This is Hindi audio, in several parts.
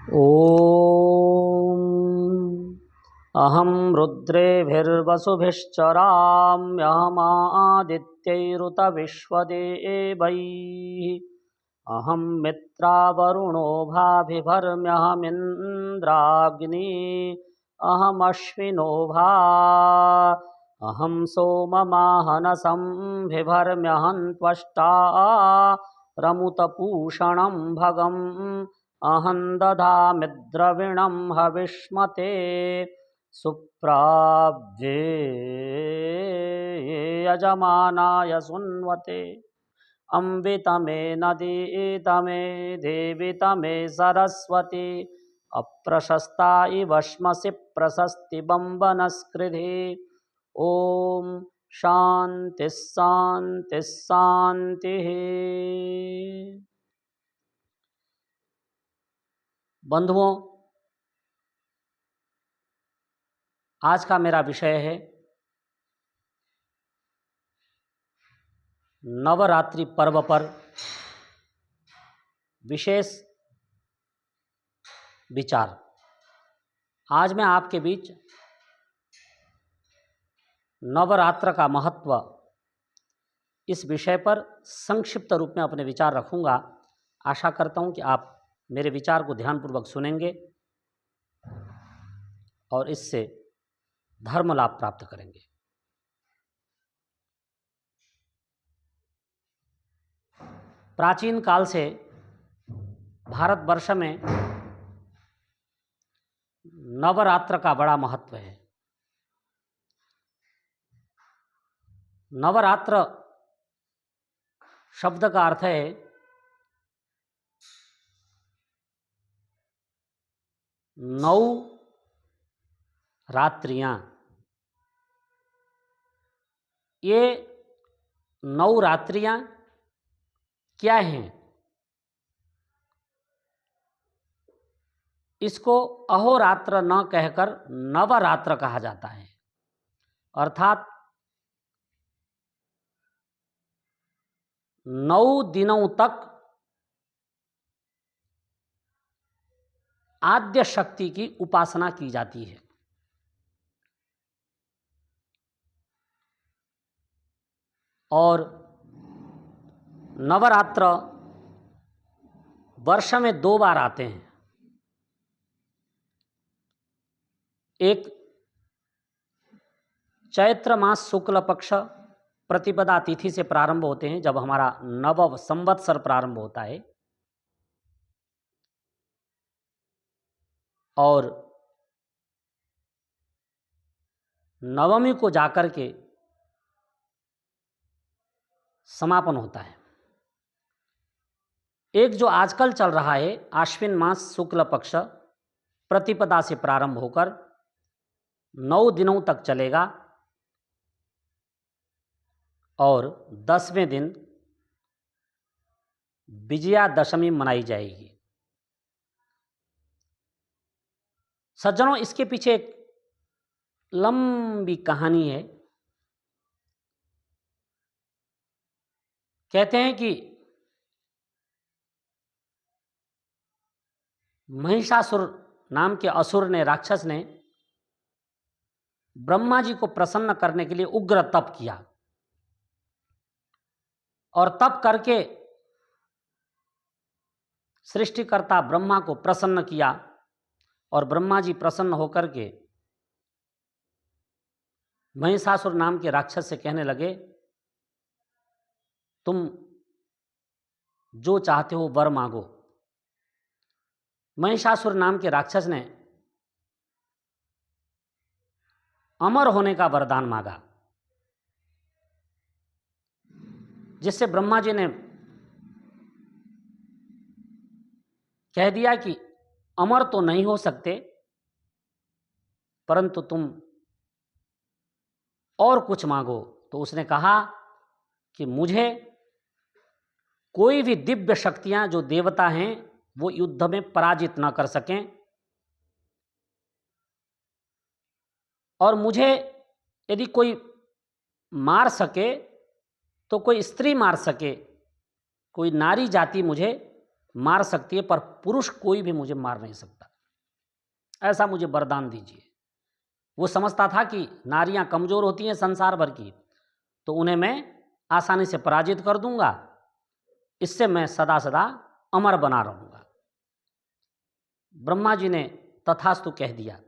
ॐ अहं रुद्रेभिर्वसुभिश्चराम्यहमादित्यैरुतविश्वदेवैः अहं मित्रावरुणो भाभिभर्म्यहमिन्द्राग्नी अहमश्विनो भा अहं सोममाहनसं बिभर्म्यहं त्वष्टा रमुतपूषणं भगम् अहं दधामि द्रविणं हविष्मते सुप्राव्ये यजमानाय सुन्वते अम्बितमे नदीतमे देवितमे सरस्वती अप्रशस्ता इव श्मसि प्रशस्तिबम्बनस्कृधि ॐ शान्तिः शान्तिः शान्तिः। बंधुओं, आज का मेरा विषय है नवरात्रि पर्व पर विशेष विचार। आज मैं आपके बीच नवरात्र का महत्व इस विषय पर संक्षिप्त रूप में अपने विचार रखूंगा। आशा करता हूं कि आप मेरे विचार को ध्यानपूर्वक सुनेंगे और इससे धर्म लाभ प्राप्त करेंगे। प्राचीन काल से भारतवर्ष में नवरात्र का बड़ा महत्व है। नवरात्र शब्द का अर्थ है नौ रात्रियां। ये नौ रात्रियां क्या हैं? इसको अहोरात्र न कहकर नवरात्र कहा जाता है, अर्थात 9 दिनों तक आद्य शक्ति की उपासना की जाती है। और नवरात्र वर्ष में 2 बार आते हैं। एक चैत्र मास शुक्ल पक्ष प्रतिपदा तिथि से प्रारंभ होते हैं, जब हमारा नव संवत्सर प्रारंभ होता है, और नवमी को जाकर के समापन होता है। एक जो आजकल चल रहा है आश्विन मास शुक्ल पक्ष प्रतिपदा से प्रारंभ होकर 9 दिनों तक चलेगा और 10वें दिन विजयादशमी मनाई जाएगी। सज्जनों, इसके पीछे एक लंबी कहानी है। कहते हैं कि महिषासुर नाम के असुर ने, राक्षस ने, ब्रह्मा जी को प्रसन्न करने के लिए उग्र तप किया और तप करके सृष्टिकर्ता ब्रह्मा को प्रसन्न किया और ब्रह्मा जी प्रसन्न होकर के महिषासुर नाम के राक्षस से कहने लगे, तुम जो चाहते हो वर मांगो। महिषासुर नाम के राक्षस ने अमर होने का वरदान मांगा, जिससे ब्रह्मा जी ने कह दिया कि अमर तो नहीं हो सकते, परंतु तुम और कुछ मांगो। तो उसने कहा कि मुझे कोई भी दिव्य शक्तियां जो देवता हैं वो युद्ध में पराजित न कर सकें, और मुझे यदि कोई मार सके तो कोई स्त्री मार सके, कोई नारी जाति मुझे मार सकती है, पर पुरुष कोई भी मुझे मार नहीं सकता, ऐसा मुझे वरदान दीजिए। वो समझता था कि नारियां कमज़ोर होती हैं संसार भर की, तो उन्हें मैं आसानी से पराजित कर दूंगा, इससे मैं सदा सदा अमर बना रहूंगा। ब्रह्मा जी ने तथास्तु कह दिया।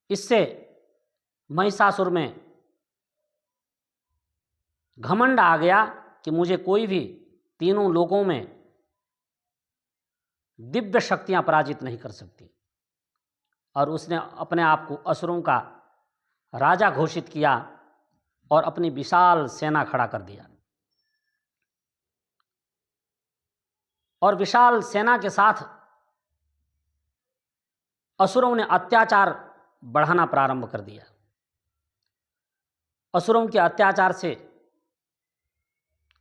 इससे महिषासुर में घमंड आ गया कि मुझे कोई भी तीनों लोकों में दिव्य शक्तियां पराजित नहीं कर सकती, और उसने अपने आप को असुरों का राजा घोषित किया और अपनी विशाल सेना खड़ा कर दिया। और विशाल सेना के साथ असुरों ने अत्याचार बढ़ाना प्रारंभ कर दिया। असुरों के अत्याचार से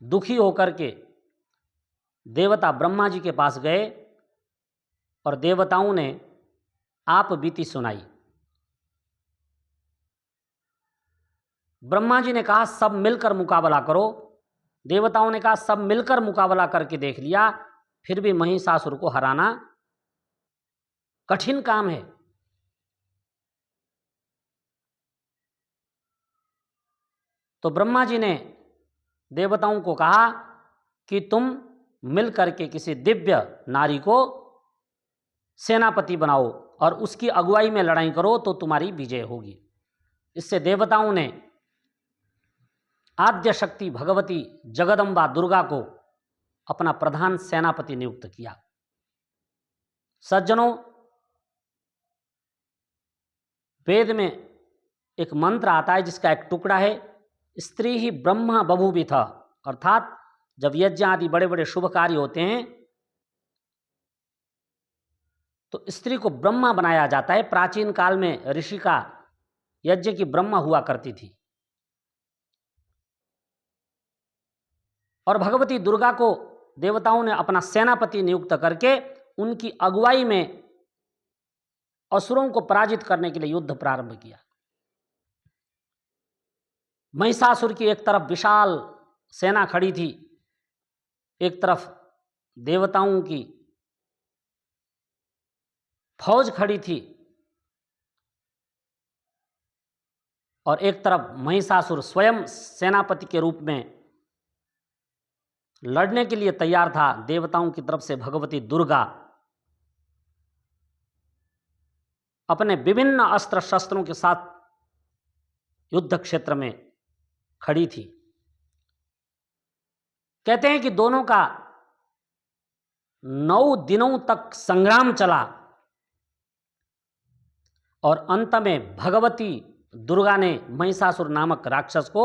दुखी होकर के देवता ब्रह्मा जी के पास गए और देवताओं ने आप बीती सुनाई। ब्रह्मा जी ने कहा सब मिलकर मुकाबला करो। देवताओं ने कहा सब मिलकर मुकाबला करके देख लिया, फिर भी महिषासुर को हराना कठिन काम है। तो ब्रह्मा जी ने देवताओं को कहा कि तुम मिलकर के किसी दिव्य नारी को सेनापति बनाओ और उसकी अगुवाई में लड़ाई करो तो तुम्हारी विजय होगी। इससे देवताओं ने आद्य शक्ति भगवती जगदम्बा दुर्गा को अपना प्रधान सेनापति नियुक्त किया। सज्जनों, वेद में एक मंत्र आता है जिसका एक टुकड़ा है, स्त्री ही ब्रह्मा बभूविथ, अर्थात जब यज्ञ आदि बड़े बड़े शुभ कार्य होते हैं तो स्त्री को ब्रह्मा बनाया जाता है। प्राचीन काल में ऋषि का यज्ञ की ब्रह्मा हुआ करती थी, और भगवती दुर्गा को देवताओं ने अपना सेनापति नियुक्त करके उनकी अगुवाई में असुरों को पराजित करने के लिए युद्ध प्रारंभ किया। महिषासुर की एक तरफ विशाल सेना खड़ी थी, एक तरफ देवताओं की फौज खड़ी थी, और एक तरफ महिषासुर स्वयं सेनापति के रूप में लड़ने के लिए तैयार था। देवताओं की तरफ से भगवती दुर्गा अपने विभिन्न अस्त्र शस्त्रों के साथ युद्ध क्षेत्र में खड़ी थी। कहते हैं कि दोनों का 9 दिनों तक संग्राम चला और अंत में भगवती दुर्गा ने महिषासुर नामक राक्षस को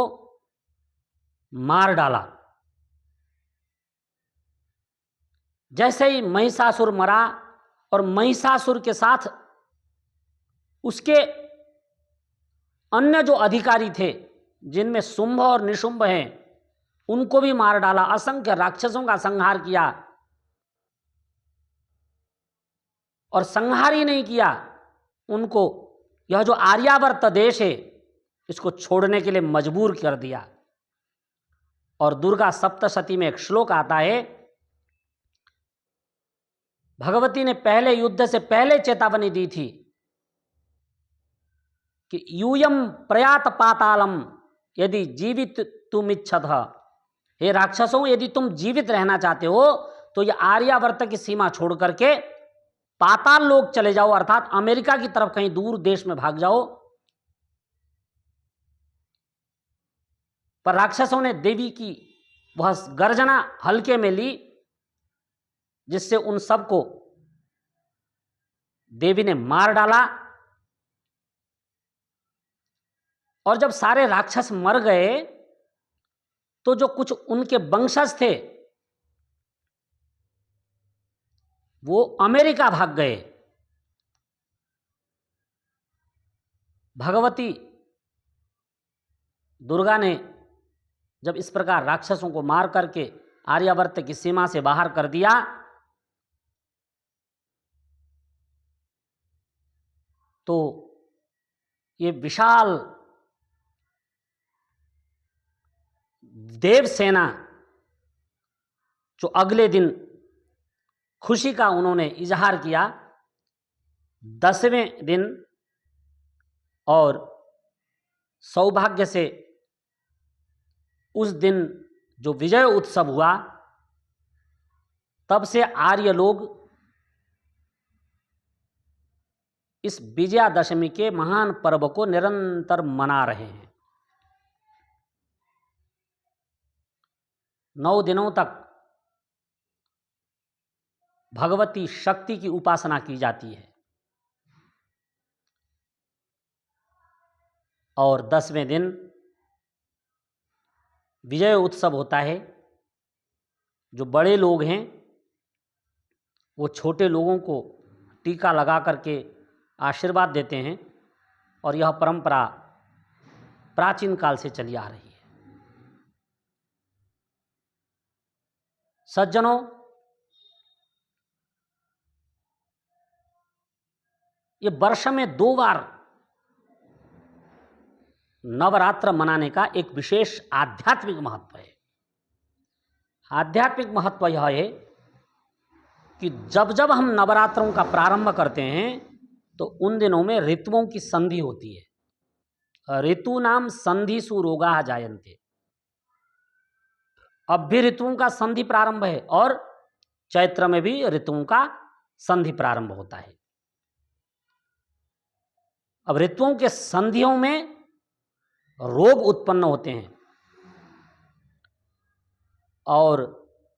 मार डाला। जैसे ही महिषासुर मरा और महिषासुर के साथ उसके अन्य जो अधिकारी थे जिनमें शुंभ और निशुंभ हैं उनको भी मार डाला, असंख्य राक्षसों का संहार किया। और संहार ही नहीं किया, उनको यह जो आर्यावर्त देश है इसको छोड़ने के लिए मजबूर कर दिया। और दुर्गा सप्तशती में एक श्लोक आता है, भगवती ने पहले युद्ध से पहले चेतावनी दी थी कि यूयम प्रयात पातालम यदि जीवित तुम इच्छत, हे राक्षसों यदि तुम जीवित रहना चाहते हो तो यह आर्यावर्त की सीमा छोड़ करके पाताल लोक चले जाओ, अर्थात अमेरिका की तरफ कहीं दूर देश में भाग जाओ। पर राक्षसों ने देवी की वह गर्जना हल्के में ली, जिससे उन सबको देवी ने मार डाला। और जब सारे राक्षस मर गए तो जो कुछ उनके वंशज थे वो अमेरिका भाग गए। भगवती दुर्गा ने जब इस प्रकार राक्षसों को मार करके आर्यावर्त की सीमा से बाहर कर दिया तो ये विशाल देव सेना जो अगले दिन खुशी का उन्होंने इजहार किया, 10वें दिन और सौभाग्य से उस दिन जो विजय उत्सव हुआ, तब से आर्य लोग इस विजयादशमी के महान पर्व को निरंतर मना रहे हैं। 9 दिनों तक भगवती शक्ति की उपासना की जाती है और 10वें दिन विजय उत्सव होता है। जो बड़े लोग हैं वो छोटे लोगों को टीका लगा करके आशीर्वाद देते हैं और यह परंपरा प्राचीन काल से चली आ रही है। सज्जनों, ये वर्ष में 2 बार नवरात्र मनाने का एक विशेष आध्यात्मिक महत्व है। आध्यात्मिक महत्व यह है कि जब जब हम नवरात्रों का प्रारंभ करते हैं तो उन दिनों में ऋतुओं की संधि होती है। ऋतु नाम संधिषु रोगाः जायन्ते। अब भी ऋतुओं का संधि प्रारंभ है और चैत्र में भी ऋतुओं का संधि प्रारंभ होता है। अब ऋतुओं के संधियों में रोग उत्पन्न होते हैं और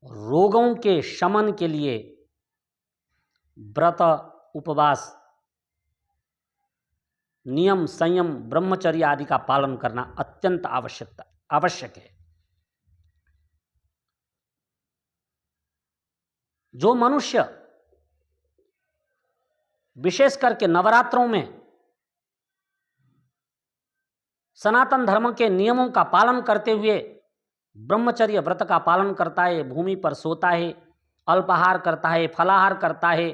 रोगों के शमन के लिए व्रत, उपवास, नियम, संयम, ब्रह्मचर्य आदि का पालन करना अत्यंत आवश्यक है। जो मनुष्य विशेष करके नवरात्रों में सनातन धर्म के नियमों का पालन करते हुए ब्रह्मचर्य व्रत का पालन करता है, भूमि पर सोता है, अल्पाहार करता है, फलाहार करता है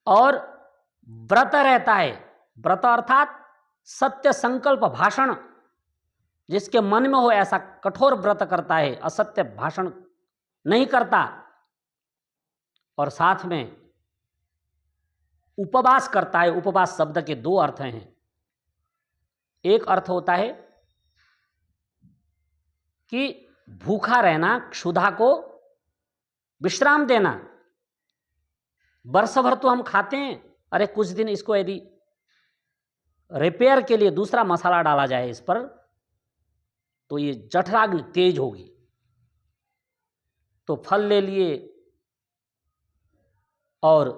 और व्रत रहता है। व्रत अर्थात सत्य संकल्प भाषण, जिसके मन में हो ऐसा कठोर व्रत करता है, असत्य भाषण नहीं करता और साथ में उपवास करता है। उपवास शब्द के 2 अर्थ हैं। एक अर्थ होता है कि भूखा रहना, क्षुधा को विश्राम देना। वर्ष भर तो हम खाते हैं, अरे कुछ दिन इसको यदि रिपेयर के लिए दूसरा मसाला डाला जाए इस पर, तो ये जठराग्नि तेज होगी। तो फल ले लिए और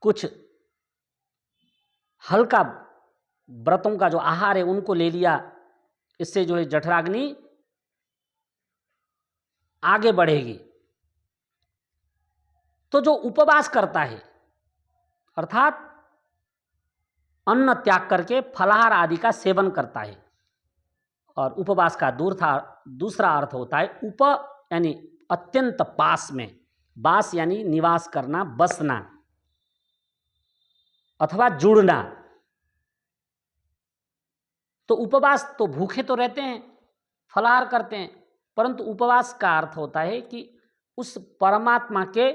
कुछ हल्का व्रतों का जो आहार है उनको ले लिया, इससे जो है जठराग्नि आगे बढ़ेगी। तो जो उपवास करता है अर्थात अन्न त्याग करके फलाहार आदि का सेवन करता है, और उपवास का दूसरा अर्थ होता है उप यानी अत्यंत पास में, वास यानी निवास करना, बसना अथवा जुड़ना। तो उपवास तो भूखे तो रहते हैं, फलाहार करते हैं, परंतु उपवास का अर्थ होता है कि उस परमात्मा के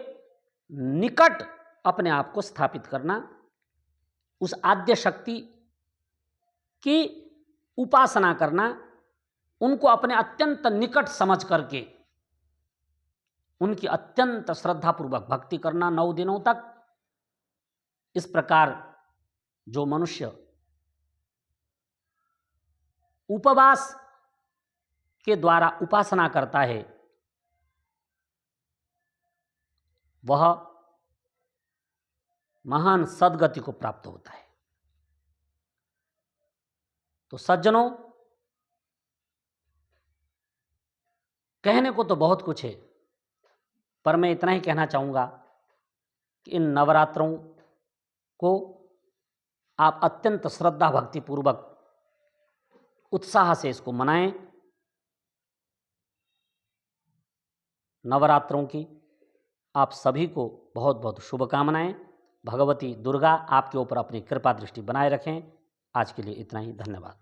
निकट अपने आप को स्थापित करना, उस आद्य शक्ति की उपासना करना, उनको अपने अत्यंत निकट समझ करके उनकी अत्यंत श्रद्धापूर्वक भक्ति करना 9 दिनों तक। इस प्रकार जो मनुष्य उपवास के द्वारा उपासना करता है वह महान सद्गति को प्राप्त होता है। तो सज्जनों, कहने को तो बहुत कुछ है, पर मैं इतना ही कहना चाहूँगा कि इन नवरात्रों को आप अत्यंत श्रद्धा भक्ति पूर्वक उत्साह से इसको मनाएं। नवरात्रों की आप सभी को बहुत बहुत शुभकामनाएं। भगवती दुर्गा आपके ऊपर अपनी कृपा दृष्टि बनाए रखें। आज के लिए इतना ही, धन्यवाद।